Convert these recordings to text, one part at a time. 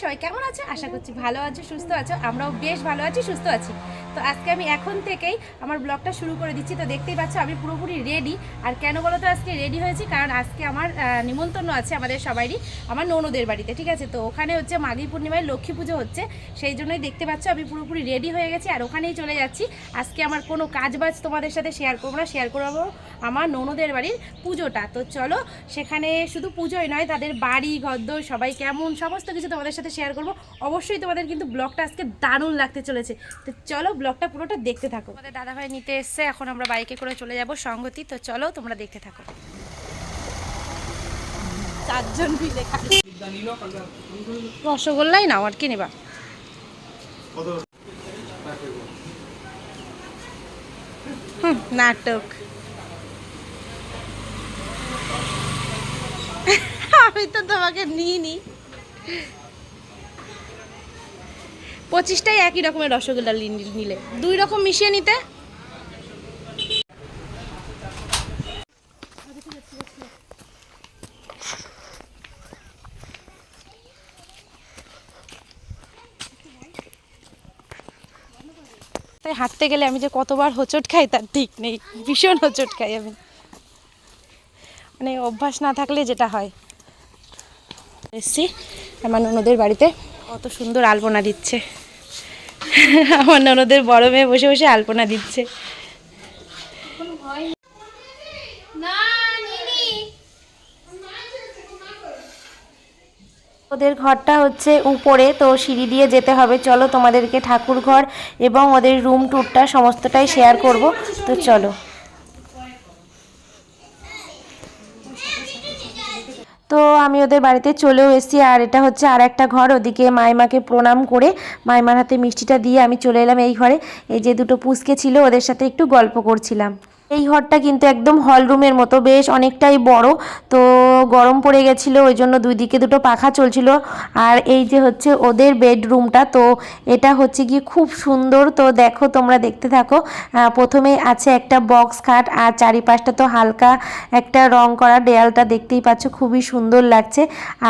সবাই কেমন আছো? আশা করছি ভালো আছো, সুস্থ আছো। আমরাও বেশ ভালো আছি, সুস্থ আছি। তো আজকে আমি এখন থেকেই আমার ব্লগটা শুরু করে দিচ্ছি। তো দেখতেই পাচ্ছ আমি পুরোপুরি রেডি। আর কেন বলো তো আজকে রেডি হয়েছি? কারণ আজকে আমার নিমন্ত্রণ আছে আমাদের সবারই, আমার ননদের বাড়িতে, ঠিক আছে? তো ওখানে হচ্ছে মাঘী পূর্ণিমায় লক্ষ্মী পুজো হচ্ছে, সেই জন্যই দেখতে পাচ্ছ আমি পুরোপুরি রেডি হয়ে গেছি আর ওখানেই চলে যাচ্ছি। আজকে আমার কোনো কাজবাজ তোমাদের সাথে শেয়ার করবো না, শেয়ার করবো আমার ননদের বাড়ির পুজোটা। তো চলো, সেখানে শুধু পুজোই নয়, তাদের বাড়ি ঘরদোর সবাই কেমন সমস্ত কিছু তোমাদের সাথে শেয়ার করবো। অবশ্যই তোমাদের কিন্তু ব্লগটা আজকে দারুণ লাগতে চলেছে। তো চলো ব্লগটা পুরোটা দেখতে থাকো। আমাদের দাদাভাই নিতে এসছে, এখন আমরা বাইকে করে চলে যাব সংগতি। তো চলো তোমরা দেখতে থাকো। চারজন মিলে রসগোল্লাই নাও, আর কি নেবা? নাটক। আমি তো তোমাকে নিইনি। 25টাই একই রকমের রসগোল্লা নিলে 2 রকম মিশিয়ে নিতে। তাই হাঁটতে গেলে আমি যে কতবার হোঁচট খাই তার ঠিক নেই, ভীষণ হোঁচট খাই আমি, মানে অভ্যাস না থাকলে যেটা হয়। এসছি আমার ননদের বাড়িতে, কত সুন্দর আলপনা দিচ্ছে। আমার ননদের বড় মেয়ে বসে বসে আলপনা দিচ্ছে। ওদের ঘরটা হচ্ছে উপরে, তো সিঁড়ি দিয়ে যেতে হবে। চলো তোমাদেরকে ঠাকুর ঘর এবং ওদের রুম ট্যুরটা সমস্তটাই শেয়ার করব। তো চলো। তো আমি ওদের বাড়িতে চলেও এসেছি, আর এটা হচ্ছে আর একটা ঘর। ওদিকে মাইমাকে প্রণাম করে মাইমার হাতে মিষ্টিটা দিয়ে আমি চলে এলাম এই ঘরে। এই যে দুটো পুচকে ছিল, ওদের সাথে একটু গল্প করছিলাম। এই ঘরটা কিন্তু একদম হল রুমের মতো, বেশ অনেকটাই বড়। তো গরম পড়ে গেছিলো, ওই জন্য দুই দিকে দুটো পাখা চলছিল। আর এই যে হচ্ছে ওদের বেডরুমটা, তো এটা হচ্ছে গিয়ে খুব সুন্দর। তো দেখো, তোমরা দেখতে থাকো। প্রথমে আছে একটা বক্স খাট, আর চারিপাশটা তো হালকা একটা রং করা, দেয়ালটা দেখতেই পাচ্ছ, খুবই সুন্দর লাগছে।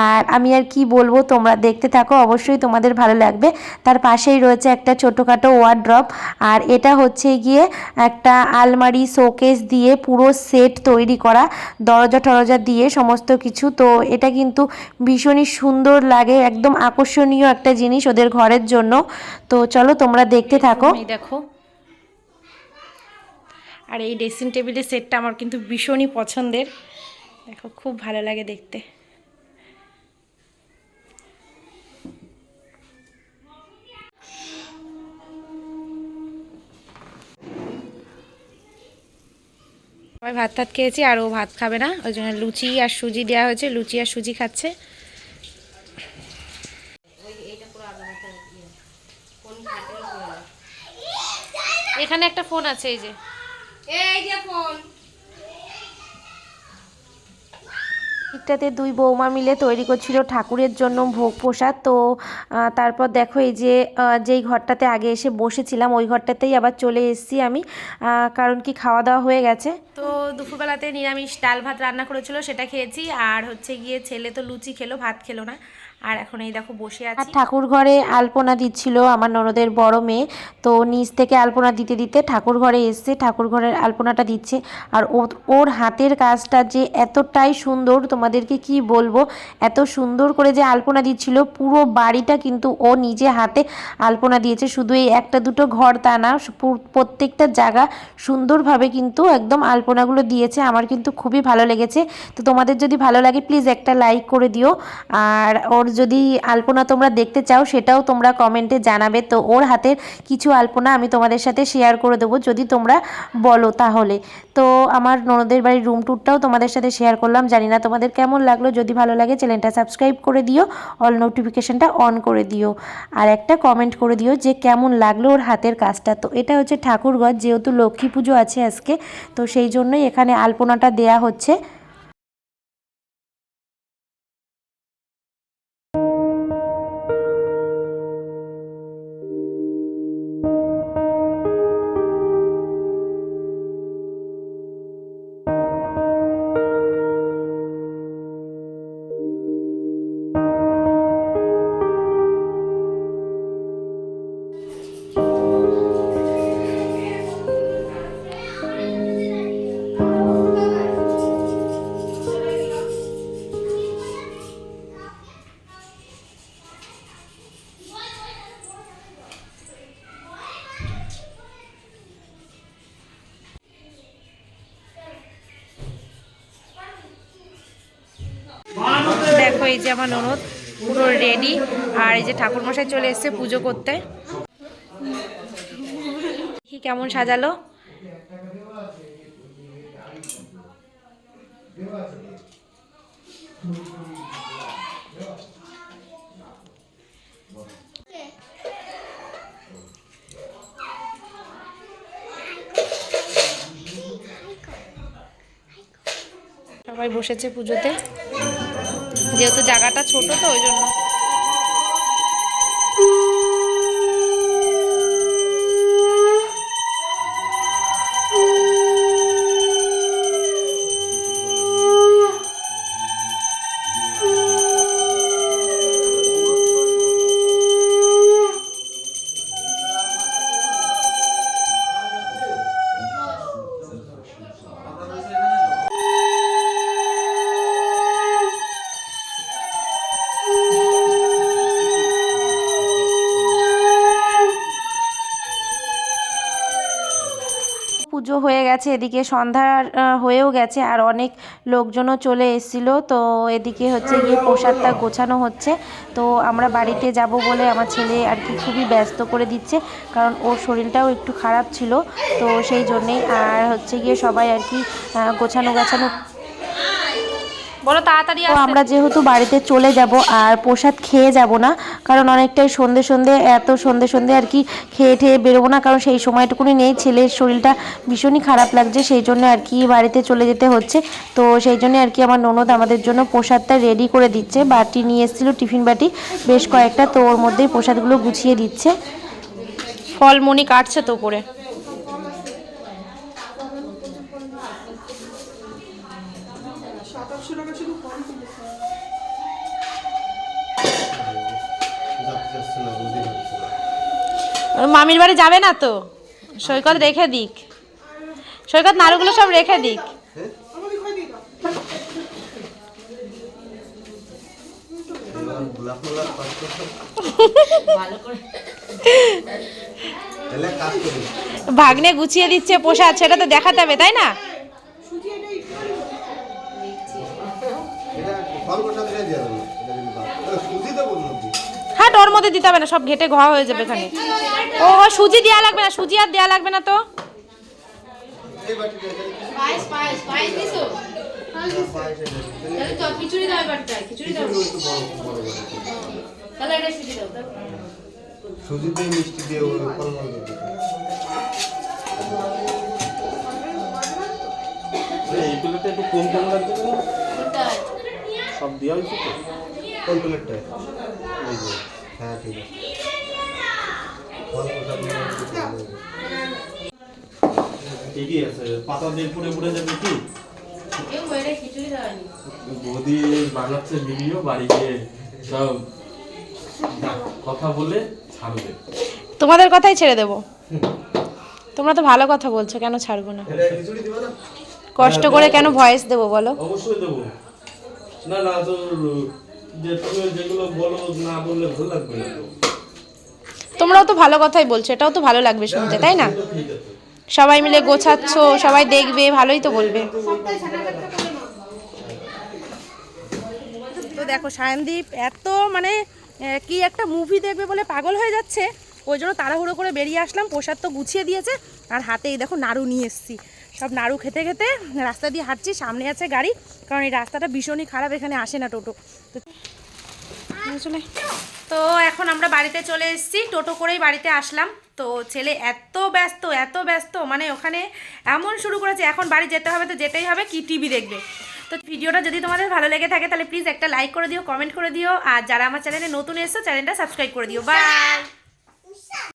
আর আমি আর কি বলবো, তোমরা দেখতে থাকো, অবশ্যই তোমাদের ভালো লাগবে। তার পাশেই রয়েছে একটা ছোটোখাটো ওয়ার্ড্রপ, আর এটা হচ্ছে গিয়ে একটা আলমারি শোকেস দিয়ে পুরো সেট তৈরি করা, দরজা টরজা দিয়ে সমস্ত কিছু। তো এটা কিন্তু ভীষণই সুন্দর লাগে, একদম আকর্ষণীয় একটা জিনিস ওদের ঘরের জন্য। তো চলো তোমরা দেখতে থাকো। দেখো, আর এই ড্রেসিং টেবিলের সেটটা আমার কিন্তু ভীষণই পছন্দের। দেখো, খুব ভালো লাগে দেখতে। সবাই ভাত টাত খেয়েছি, আর ও ভাত খাবে না, ওই জন্য লুচি আর সুজি দেওয়া হয়েছে, লুচি আর সুজি খাচ্ছে। এখানে একটা ফোন আছে, এই যে ফোন। দিকটাতে দুই বৌমা মিলে তৈরি করছিল ঠাকুরের জন্য ভোগ প্রসাদ। তো তারপর দেখো, এই যে যেই ঘরটাতে আগে এসে বসেছিলাম ওই ঘরটাতেই আবার চলে এসেছি আমি, কারণ কি খাওয়া দাওয়া হয়ে গেছে। তো দুপুরবেলাতে নিরামিষ ডাল ভাত রান্না করেছিল, সেটা খেয়েছি। আর হচ্ছে গিয়ে ছেলে তো লুচি খেলো, ভাত খেলো না। আর এখন এই দেখো বসে আছি। আর ঠাকুর ঘরে আলপনা দিচ্ছিল আমার ননদের বড় মেয়ে, তো নিচ থেকে আলপনা দিতে দিতে ঠাকুর ঘরে এসছে, ঠাকুর ঘরের আলপনাটা দিচ্ছে। আর ওর হাতের কাজটা যে এতটাই সুন্দর, তোমাদেরকে কি বলবো, এত সুন্দর করে যে আলপনা দিচ্ছিল, পুরো বাড়িটা কিন্তু ও নিজে হাতে আলপনা দিয়েছে। শুধু এই একটা দুটো ঘর তা না, প্রত্যেকটা জায়গা সুন্দরভাবে কিন্তু একদম আলপনাগুলো দিয়েছে। আমার কিন্তু খুবই ভালো লেগেছে। তো তোমাদের যদি ভালো লাগে প্লিজ একটা লাইক করে দিও। আর ওর যদি আলপনা তোমরা দেখতে চাও সেটাও তোমরা কমেন্টে জানাবে। তো ওর হাতের কিছু আলপনা আমি তোমাদের সাথে শেয়ার করে দেবো যদি তোমরা বলো তাহলে। তো আমার ননদের বাড়ির রুম ট্যুরটাও তোমাদের সাথে শেয়ার করলাম। জানি না তোমাদের কেমন লাগলো, যদি ভালো লাগে চ্যানেলটা সাবস্ক্রাইব করে দিও, অল নোটিফিকেশনটা অন করে দিও, আর একটা কমেন্ট করে দিও যে কেমন লাগলো ওর হাতের কাজটা। তো এটা হচ্ছে ঠাকুরঘর, যেহেতু লক্ষ্মী পুজো আছে আজকে, তো সেই জন্যই এখানে আলপনাটা দেয়া হচ্ছে। দেখো এই যে আমার ননদ পুরো রেডি, আর এই যে ঠাকুরমশাই চলে এসেছে পুজো করতে। কি কেমন সাজালো? সবাই বসেছে পুজোতে, যেহেতু জায়গাটা ছোট তো ওই জন্য। পুজো হয়ে গেছে, এদিকে সন্ধ্যা হয়েও গেছে, আর অনেক লোকজনও চলে এসেছিলো। তো এদিকে হচ্ছে গিয়ে প্রসাদটা গোছানো হচ্ছে। তো আমরা বাড়িতে যাব বলে আমার ছেলে আর কি খুবই ব্যস্ত করে দিচ্ছে, কারণ ওর শরীরটাও একটু খারাপ ছিল, তো সেই জন্যেই। আর হচ্ছে গিয়ে সবাই আর কি গোছানো বলো তাড়াতাড়ি। তো আমরা যেহেতু বাড়িতে চলে যাব আর প্রসাদ খেয়ে যাব না, কারণ অনেকটাই সন্ধে আর কি খেয়ে ঠেয়ে বেরোবো না, কারণ সেই সময়টুকুনি নেই, ছেলের শরীরটা ভীষণই খারাপ লাগছে, সেই জন্য আর কি বাড়িতে চলে যেতে হচ্ছে। তো সেই জন্য আর কি আমার ননদ আমাদের জন্য প্রসাদটা রেডি করে দিচ্ছে। বাটি নিয়ে এসেছিলো, টিফিন বাটি বেশ কয়েকটা, তো ওর মধ্যেই প্রসাদগুলো গুছিয়ে দিচ্ছে। ফলমনি কাটছে তো করে। মামির বাড়ি যাবে না তো, সৈকত রেখে দিক, সৈকত নাড়ুগুলো সব রেখে দিক। ভাগ্নে গুছিয়ে দিচ্ছে প্রসাদ, সেটা তো দেখাতে হবে তাই না? হ্যাঁ, ওর মধ্যে দিতে হবে না, সব ঘেটে ঘা হয়ে যাবে এখানে। ও সুজি দেওয়া লাগবে না, সুজি আর দেওয়া লাগবে না তো। সব দেওয়া হয়েছে তো কোন প্লেটটায়? এই যে হ্যাঁ ঠিক আছে। ঠিকই আছে, পাতা দিয়ে পুড়ে পুড়ে যাবে কি? বৌদি বানাচ্ছে ভিডিও, বাড়ি গিয়ে সব কথা বলে ছাড়বে। তোমাদের কথাই ছেড়ে দেবো, তোমরা তো ভালো কথা বলছো, কেন ছাড়বো না? কষ্ট করে কেন ভয়েস দেবো বলো? অবশ্যই দেবো। না না, তো যে তুমি যেগুলো বলো না বললে ভালো লাগবে না। তোমরাও তো ভালো কথাই বলছো, এটাও তো ভালো লাগবে শুনতে, তাই না? সবাই মিলে গোছাচ্ছ, সবাই দেখবে, ভালোই তো বলবে। তো দেখো সায়নদীপ এত মানে কি একটা মুভি দেখবে বলে পাগল হয়ে যাচ্ছে, ওই জন্য তাড়াহুড়ো করে বেরিয়ে আসলাম। প্রসাদ তো গুছিয়ে দিয়েছে, আর হাতে এই দেখো নাড়ু নিয়ে এসেছি। সব নাড়ু খেতে খেতে রাস্তা দিয়ে হাঁটছি, সামনে আছে গাড়ি, কারণ এই রাস্তাটা ভীষণই খারাপ, এখানে আসে না টোটো। তো এখন আমরা বাড়িতে চলে এসেছি, টোটো করেই বাড়িতে আসলাম। তো ছেলে এত ব্যস্ত মানে ওখানে এমন শুরু করেছে, এখন বাড়ি যেতে হবে তো যেতেই হবে, কি টিভি দেখবে। তো ভিডিওটা যদি তোমাদের ভালো লেগে থাকে তাহলে প্লিজ একটা লাইক করে দিও, কমেন্ট করে দিও, আর যারা আমার চ্যানেলে নতুন এসেছো চ্যানেলটা সাবস্ক্রাইব করে দিও। বাই।